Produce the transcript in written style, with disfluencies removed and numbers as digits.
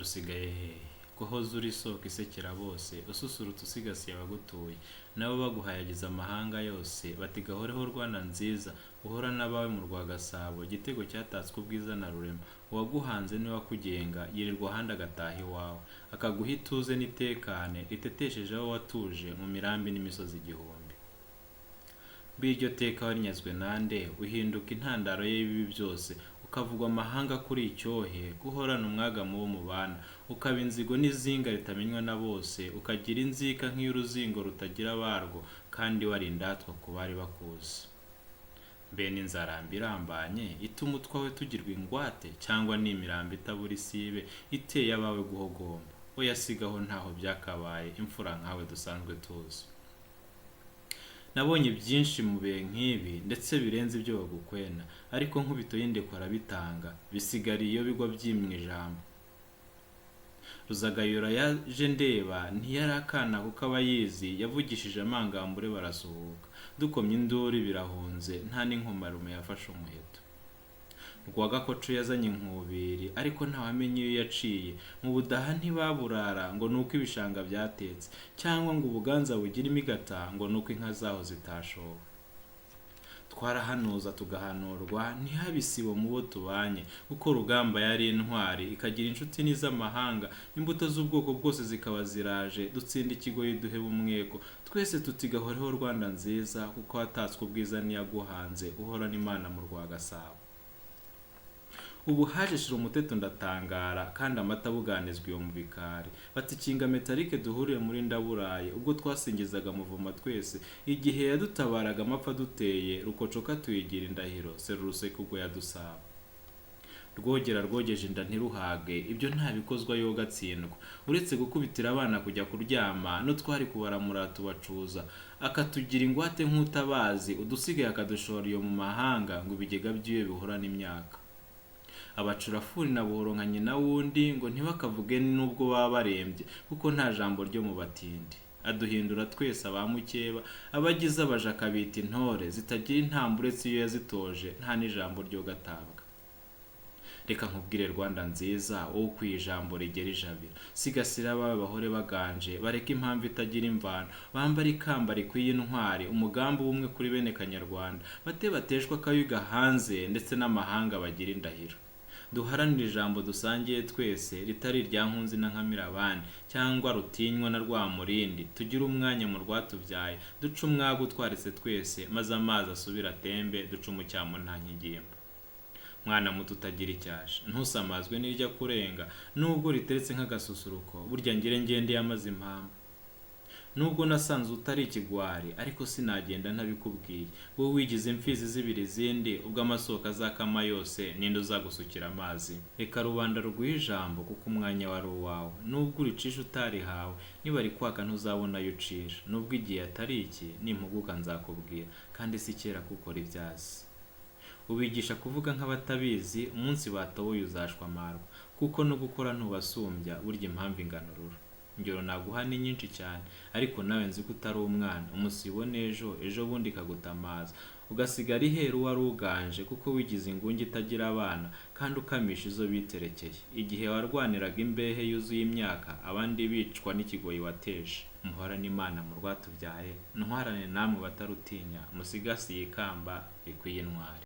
usigaye hehe ko hoza uri isoko isekera bose ususurutsa usigasiye abagutuye nabo baguhayagiza amahanga yose bati gahoreho Rwanda nziza uhora n'abawe mu Rwagasabo igitego cyatatswe ubwiza na Rurema uwaguhanze niwe wakugenga yirirwa ahandi agataha iwawe akaguha ituze n'itekane ritetesheje aho watuje mu mirambi n'imisozi igihumbi. Biryo teka warinyazwe nande uhinduka intandaro y'ibibi byose ukavugwa amahanga kuri icyohe guhorana umwaga mubo mubana ukaba inzigo n'izinga ritamenywa na bose ukagira inzika nk'iy'uruzingo rutagira abarwo kandi warindatwa ku bari bakuzi. Bene inzarambi irambanye ituma utwawe tugirwa ingwate cyangwa n'imirambi itabura isibe iteye abawe guhogomba oyasigaho ntaho byakabaye imfura nkawe dusanzwe tuzi. Nabonye byinshi mu bihe nk'ibi ndetse birenze ibyo bagukwena ariko nkubito y'indeko arabitanga bisigariye iyo bigwa byimwe ijambo. Ruzagayura yaje ndeba ntiyari akana kuko abayizi yavugishije amangambure barasuhuka dukomye induru birahunze nta n'inkomarume yafashe umuheto. Rwagakoco yazanye inkubiri ariko ntawamenye iyo yaciye mu budaha ntibaburara ngo nuko ibishanga byatetse cyangwa ngo ubuganza bugira imigata ngo nuko inka zaho zitashowe. Twarahanuza tugahanurwa ntihabisibo mu bo tubanye kuko Rugamba yari intwari ikagira inshuti n'izamahanga imbuto z'ubwoko bwose zikaba ziraje dutsinda ikigoyi duheba umweko twese tutigahoreho Rwanda nziza kuko hatatswe ubwiza niyaguhanze uhora n'Imana mu Rwagasabo. Ubu hajeshira umuteto ndatangara kandi amata buganizwe iyo mu bikari bati kinga metalike duhuriye muri ndaburaye ubwo twasingizaga muvuma twese igihe yadutabaraga amapfa duteye rukocoka tuyigira indahiro seruruse kubwo yadusaba. Rwogera rwogeje inda ntiruhage ibyo ntabikozwa yo gatsindwa uretse gukubitira abana kujya kuryama no twari kubaramura tubacuza akatugira ingwate nk'utabazi udusigaye akadushora iyo mu mahanga ngo ibigega by'iyo bihorana imyaka. Abacurafuni na buhoro nyina wundi ngo ntibakavuge nubwo baba barembye kuko nta jambo ryo mu batindi aduhindura twese abamukeba abagize abaje akabita intore zitagira intamburetse iyo yazitoje nta n'ijambo ryo gatabwa. Reka nkubwire Rwanda nziza wowe kwijambo rigera ijabiro sigasira abawe bahore baganje bareka impamvu itagira imvano bambara ikamba rikwiye intwari umugambi umwe kuri bene Kanyarwanda bateshwa akayuga hanze ndetse n'amahanga bagira indahiro. Duharanira ijambo dusangiye twese ritari irya nkunzi na nkamirabandi cyangwa rutinywa na Rwamurindi tugira umwanya mu rwatubyaye duca umwago twaretse twese maze amazi asubira atembe duca umucyamo nta nkigimba. Mwana muto utagira icyasha ntusamazwe n'irya kurenga nubwo riteretse nk'agasusuruko burya ngende yamaze impamvu. Nubwo nasanze utari ikigwari ariko sinagenda ntabikubwiye wowe wigize imfizi zibiri izindi ubwo amasoko azakama yose ninde uzagusukira amazi. Reka rubanda ruguha ijambo kuko umwanya wari uwawe nubwo uricisha utarihawe niba ari kwaka ntuzabona yo ucisha nubwo igihe atari iki nimpuguka nzakubwira kandi si kera kukora ibyazi. Ubigisha kuvuga nk'abatabizi umunsi batowe uzashwa amarwa kuko no gukora ntubasumbya burya impamvu inganurura. Ngero naguha ni nyinshi cyane ariko nawe nzi ko utari umwana umusibone ejo bundi kagutamaza ugasigara iheru wari uganje kuko wigize ingungi itagira abana kandi ukamisha izo biterekeye igihe warwaniraga imbehe yuzuye imyaka abandi bicwa n'ikigoyi wateje. Muhora n'Imana mu rwatubyaye ntwarane namwe batarutinya musigasiye ikamba rikwiye intwari.